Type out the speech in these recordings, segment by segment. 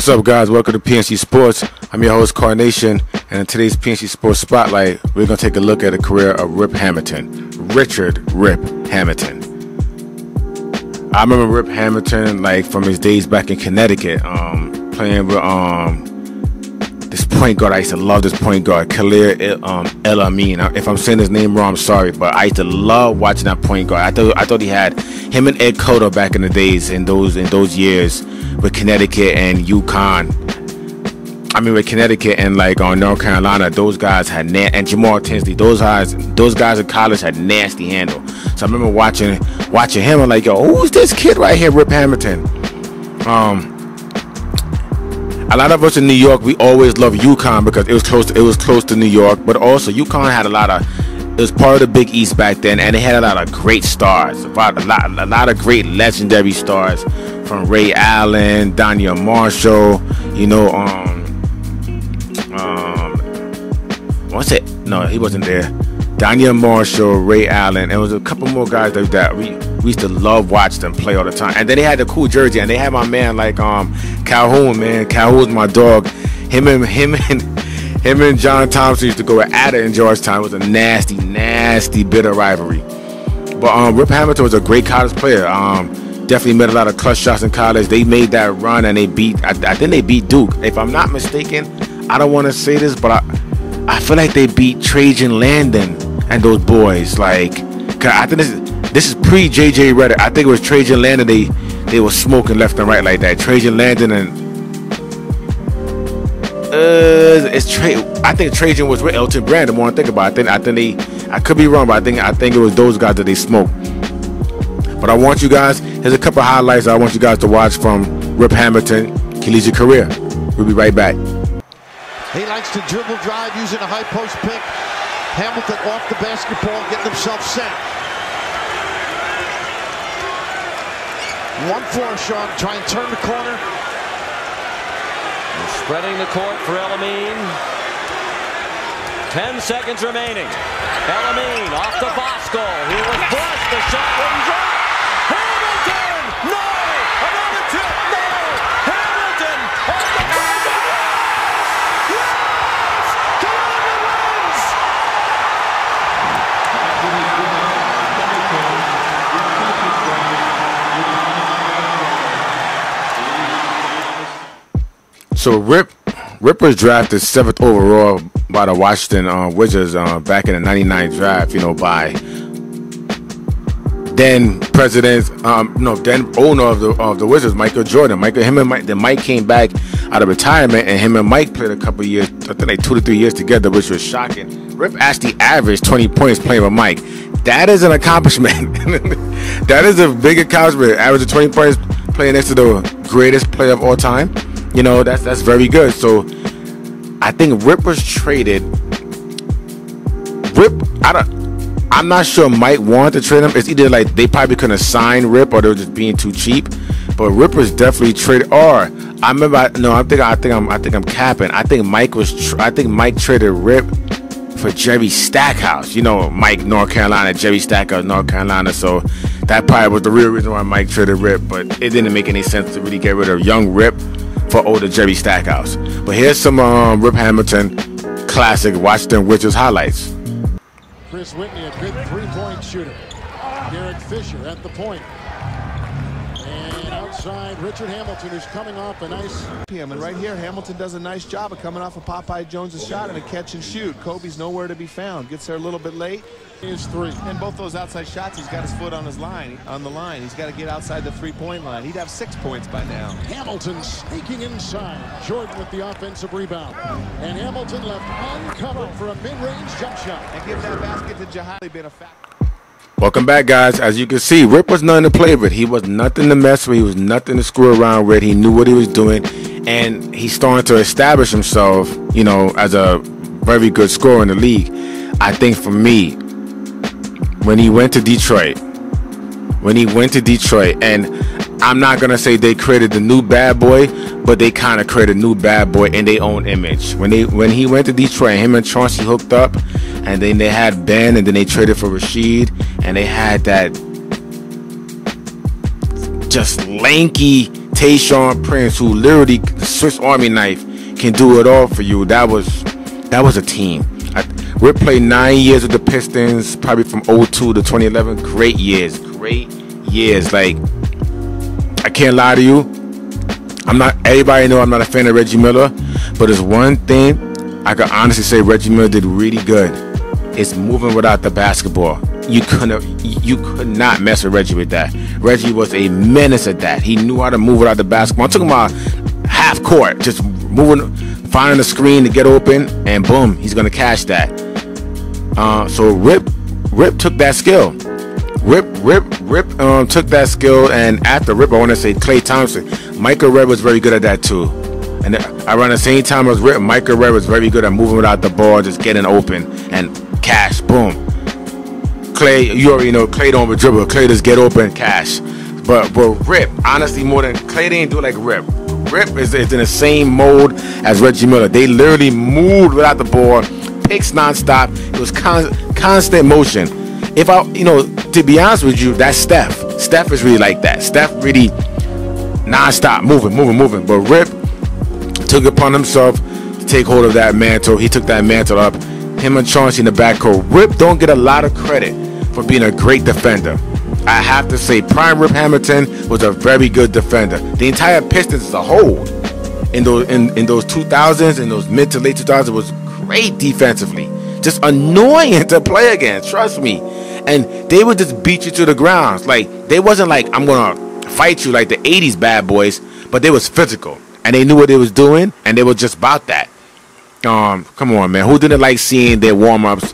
What's up, guys? Welcome to P.N.C. Sports. I'm your host, Carnation, and in today's P.N.C. Sports Spotlight, we're going to take a look at the career of Rip Hamilton. Richard Rip Hamilton. I remember Rip Hamilton from his days back in Connecticut, playing with this point guard. I used to love this point guard, Khalil El Amin. If I'm saying his name wrong, I'm sorry, but I used to love watching that point guard. I thought he had him and Ed Cota back in the days, in those years with Connecticut and UConn. With Connecticut and North Carolina, those guys had and Jamal Tinsley. Those guys in college had nasty handle. So I remember watching him. I'm like, yo, who's this kid right here, Rip Hamilton? A lot of us in New York, we always loved UConn because it was close to New York. But also, UConn had it was part of the Big East back then, and they had a lot of great stars, a lot of great legendary stars, from Ray Allen, Danya Marshall, what's it? No, he wasn't there. Danya Marshall, Ray Allen, and there was a couple more guys that we used to love watch them play all the time. And then they had the cool jersey, and they had my man Calhoun, man. Calhoun's my dog. Him and John Thompson used to go at it in Georgetown. It was a nasty, nasty, bitter rivalry. But Rip Hamilton was a great college player. Definitely made a lot of clutch shots in college. They made that run, and I think they beat Duke. If I'm not mistaken, I don't want to say this, but I feel like they beat Trajan Landon and those boys. I think this is pre-JJ Redick. I think it was Trajan Landon. They were smoking left and right like that. Trajan Landon and I think Trajan was with Elton Brand. The more I think about it, I could be wrong, but I think it was those guys that they smoked. But I want you guys, here's a couple of highlights I want you guys to watch from Rip Hamilton collegiate career. We'll be right back. He likes to dribble drive using a high post pick. Hamilton off the basketball, getting himself set. 1-4, Sean, try and turn the corner. Spreading the court for El Amin. 10 seconds remaining. El Amin off to Bosco. He was blessed. The shot wouldn't drop. Hamilton! No! Another tip! No! Hamilton! Off the buzzer! Yes! Columbia wins! So Rip was drafted 7th overall by the Washington Wizards back in the '99 draft. By then president, then owner of the Wizards, Michael Jordan. Mike came back out of retirement, and him and Mike played a couple years, I think 2 to 3 years together, which was shocking. Rip actually averaged 20 points playing with Mike. That is an accomplishment. That is a big accomplishment. Averaging 20 points playing next to the greatest player of all time. That's very good. So I think Rip was traded. I'm not sure Mike wanted to trade him. It's either they probably couldn't sign Rip, or they were just being too cheap. But Rip was definitely traded. Or I remember, I think I'm capping. I think Mike traded Rip for Jerry Stackhouse. Mike, North Carolina, Jerry Stackhouse, North Carolina. So that probably was the real reason why Mike traded Rip. But it didn't make any sense to really get rid of young Rip for older Jerry Stackhouse. But here's some Rip Hamilton classic Washington Wizards highlights. Chris Whitney, a good three-point shooter. Garrett Fisher at the point. And outside, Richard Hamilton, who's coming off a nice... And right here, Hamilton does a nice job of coming off of Popeye Jones' shot and a catch and shoot. Kobe's nowhere to be found. Gets there a little bit late. Is three. And both those outside shots, he's got his foot on the line. He's got to get outside the three-point line. He'd have 6 points by now. Hamilton sneaking inside. Jordan with the offensive rebound. And Hamilton left uncovered for a mid-range jump shot. And give that basket to Jahali, been a fact. Welcome back, guys. As you can see, Rip was nothing to play with. He was nothing to mess with. He was nothing to screw around with. He knew what he was doing. And he's starting to establish himself, as a very good scorer in the league. I think for me, when he went to Detroit, and I'm not going to say they created the new bad boy, but they kind of created a new bad boy in their own image. When he went to Detroit, him and Chauncey hooked up, and then they had Ben, and then they traded for Rashid, and they had that just lanky Tayshaun Prince, who literally the Swiss Army knife can do it all for you. That was a team. Rip played 9 years with the Pistons, probably from 02 to 2011. Great years. Like, I can't lie to you. Everybody know I'm not a fan of Reggie Miller, but there's one thing I can honestly say Reggie Miller did really good. It's moving without the basketball. You could not mess with Reggie with that. Reggie was a menace at that. He knew how to move without the basketball. I'm talking about half court, just moving, finding the screen to get open, and boom, he's gonna catch that. So Rip took that skill. Rip took that skill, and after Rip, I want to say Klay Thompson. Michael Redd was very good at that too. And around the same time as Rip, Michael Redd was very good at moving without the ball, just getting open and cash, boom. Klay, you already know Klay don't dribble. Klay just get open, cash. But Rip, honestly, more than Klay, they ain't do like Rip. Rip is in the same mode as Reggie Miller. They literally moved without the ball, picks nonstop. It was constant motion. To be honest with you, that's Steph. Steph is really like that. Steph really nonstop, moving. But Rip took it upon himself to take hold of that mantle. He took that mantle up. Him and Chauncey in the backcourt. Rip don't get a lot of credit for being a great defender. I have to say, prime Rip Hamilton was a very good defender. The entire Pistons as a whole, in those 2000s, in those mid to late 2000s, was great defensively. Just annoying to play against, trust me. And they would just beat you to the ground. Like, they wasn't like, I'm gonna fight you like the 80s bad boys, but they was physical. And they knew what they was doing, and they were just about that. Come on, man. Who didn't like seeing their warm-ups?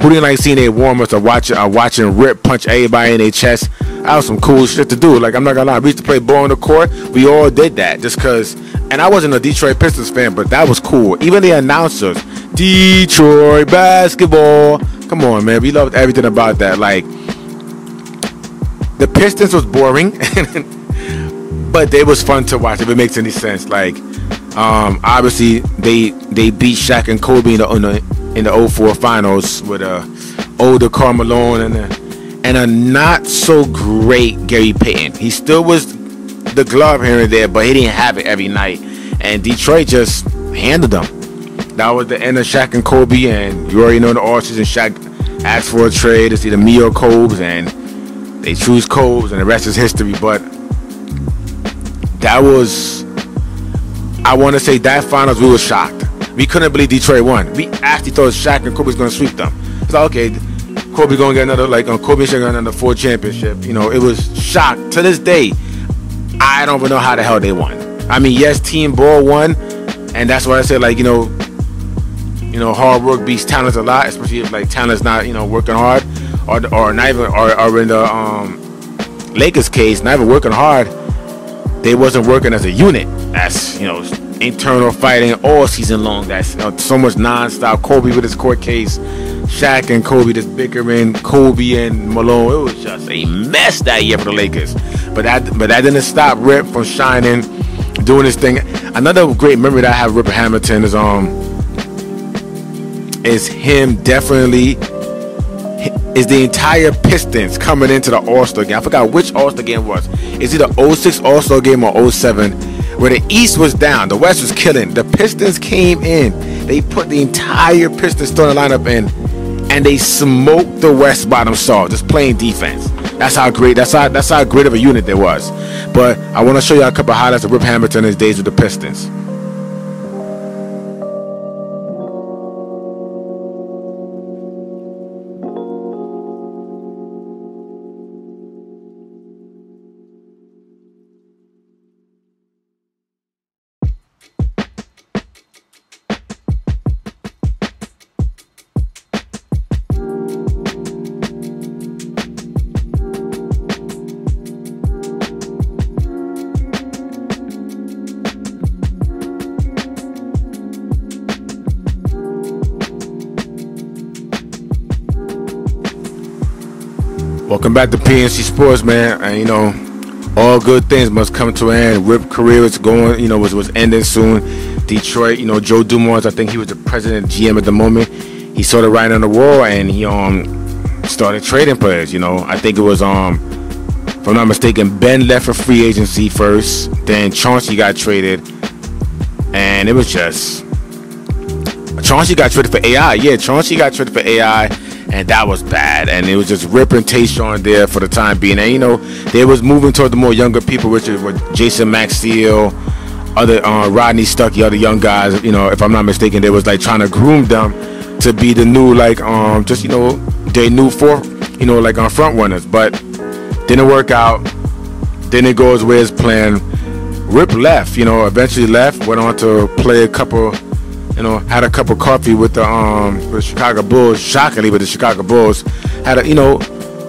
Who didn't like seeing their warm-ups or watching Rip punch everybody in their chest? That was some cool shit to do. Like, I'm not gonna lie. We used to play ball on the court. We all did that just because. And I wasn't a Detroit Pistons fan, but that was cool. Even the announcers, Detroit basketball. Come on, man. We loved everything about that. Like, the Pistons was boring, but they was fun to watch, if it makes any sense. Like, obviously, they beat Shaq and Kobe in the 04 finals with older Karl Malone and a not so great Gary Payton. He still was the glove here and there, but he didn't have it every night. And Detroit just handled them. That was the end of Shaq and Kobe, and you already know the Archers and Shaq asked for a trade. It's either me or Cobes, and they choose Cobes, and the rest is history. But that was, I want to say, that finals we were shocked. We couldn't believe Detroit won. We actually thought Shaq and Kobe was going to sweep them. It's like, okay, Kobe going to get another, Kobe and Shaq got another 4 championship. It was shock. To this day, I don't even know how the hell they won. I mean, yes, Team Ball won, and that's why I said, hard work beats talent a lot, especially if talent's not, working hard, or not even, or in the Lakers case, not even working hard. They wasn't working as a unit. That's internal fighting all season long. That's so much nonstop. Kobe with his court case, Shaq and Kobe just bickering, Kobe and Malone. It was just a mess that year for the Lakers. But that didn't stop Rip from shining, doing his thing. Another great memory that I have of Rip Hamilton is him definitely is the entire Pistons coming into the All-Star game. I forgot which All-Star game it was. It's either 06 All-Star game or 07, where the East was down, the West was killing. The Pistons came in. They put the entire Pistons starting lineup in, and they smoked the West by themselves, just playing defense. That's how great of a unit there was. But I want to show you a couple of highlights of Rip Hamilton in his days with the Pistons. Welcome back to P.N.C. Sports, man. And all good things must come to an end. Rip career was going, was ending soon. Detroit, Joe Dumars, I think he was the president GM at the moment. He saw the writing on the wall, and he started trading players. I think it was If I'm not mistaken, Ben left for free agency first. Then Chauncey got traded. And it was just... Chauncey got traded for AI. Yeah, Chauncey got traded for AI. And that was bad. And it was just Rip and Tayshaun there for the time being. And, you know, they was moving toward the more younger people, which were Jason Maxiell, other Rodney Stuckey, other young guys. You know, if I'm not mistaken, they was like trying to groom them to be the new, like, just, you know, they new you know, like front runners. But didn't work out. Didn't go his way as planned. Rip left, you know, eventually left, went on to play a couple, you know, had a cup of coffee with the Chicago Bulls, shockingly with the Chicago Bulls. Had a, you know,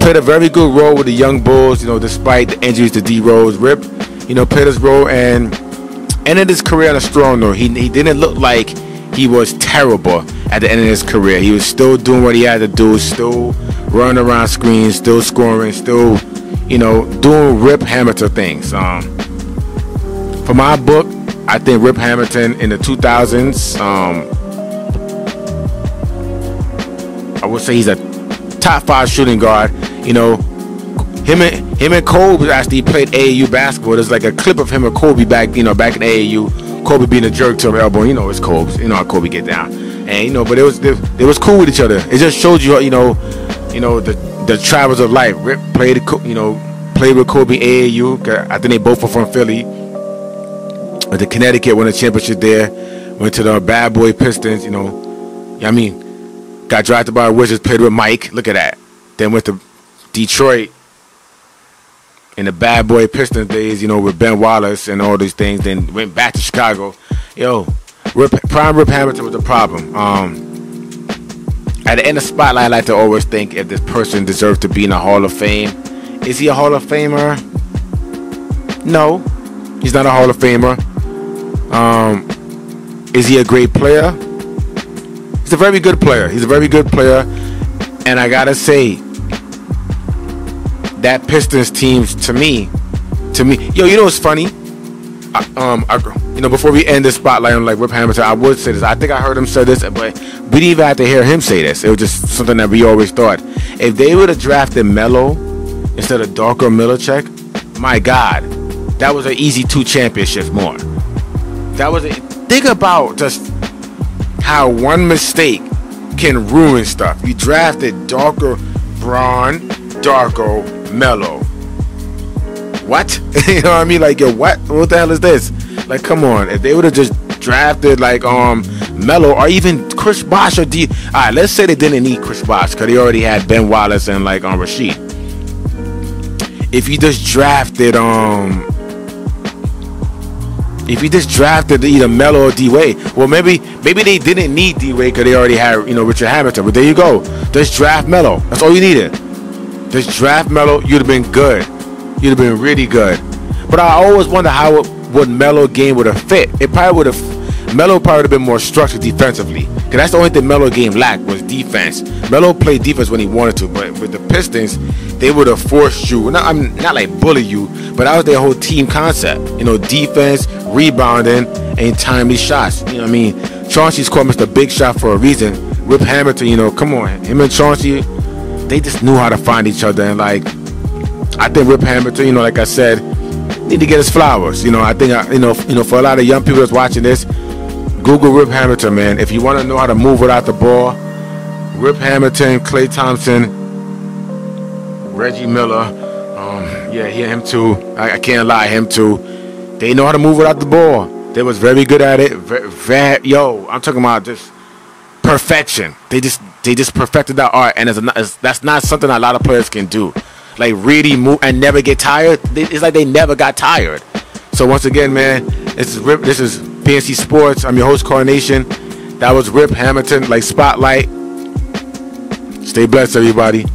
played a very good role with the young Bulls, you know, despite the injuries to D Rose. Rip, you know, played his role and ended his career on a strong note. He didn't look like he was terrible at the end of his career. He was still doing what he had to do, still running around screens, still scoring, still, you know, doing Rip Hamilton things. For my book, I think Rip Hamilton in the 2000s, I would say he's a top 5 shooting guard. You know, him and Kobe actually played AAU basketball. There's like a clip of him and Kobe back, you know, back in AAU. Kobe being a jerk to him elbow. You know, it's Kobe. You know how Kobe get down. And you know, but it was cool with each other. It just showed you, you know, the travels of life. Rip played with Kobe AAU. I think they both were from Philly. The Connecticut won a championship there. Went to the Bad Boy Pistons, you know. I mean, got drafted by the Wizards, played with Mike. Look at that. Then went to Detroit in the Bad Boy Pistons days, you know, with Ben Wallace and all these things. Then went back to Chicago. Yo, prime Rip Hamilton was the problem. At the end of Spotlight, I like to always think if this person deserves to be in the Hall of Fame. Is he a Hall of Famer? No, he's not a Hall of Famer. Is he a great player? He's a very good player. He's a very good player. And I gotta say, that Pistons teams to me, yo, you know what's funny? You know, before we end this spotlight on like Rip Hamilton, I would say this. I think I heard him say this, but we didn't even have to hear him say this. It was just something that we always thought. If they would have drafted Melo instead of Darko Milicic, my God, that was an easy 2 championships more. Think about just how one mistake can ruin stuff. You drafted Darko, Melo. What? You know what I mean? Like, yo, what the hell is this? Like, come on. If they would have just drafted like Melo or even Chris Bosh or alright, let's say they didn't need Chris Bosh because they already had Ben Wallace and like Rasheed. If you just drafted either Melo or D-Wade, well, maybe they didn't need D-Wade because they already had, you know, Richard Hamilton. But there you go. Just draft Melo. That's all you needed. Just draft Melo. You'd have been good. You'd have been really good. But I always wonder how would Melo game would have fit. Melo probably would have been more structured defensively. Because that's the only thing Melo game lacked was defense. Melo played defense when he wanted to, but with the Pistons, they would have forced you, not like bully you, but that was their whole team concept. You know, defense, rebounding, and timely shots. You know what I mean? Chauncey's called Mr. Big Shot for a reason. Rip Hamilton, you know, come on. Him and Chauncey, they just knew how to find each other. And, like, I think Rip Hamilton, you know, like I said, need to get his flowers. You know, I think, you know, for a lot of young people that's watching this, Google Rip Hamilton, man. If you want to know how to move without the ball, Rip Hamilton, Klay Thompson, Reggie Miller, him too. I can't lie, him too. They know how to move without the ball. They was very good at it. I'm talking about just perfection. They just perfected that art, and that's not something a lot of players can do. Like really move and never get tired. It's like they never got tired. So once again, man, this is P.N.C. Sports. I'm your host, Carnation. That was Rip Hamilton, like Spotlight. Stay blessed, everybody.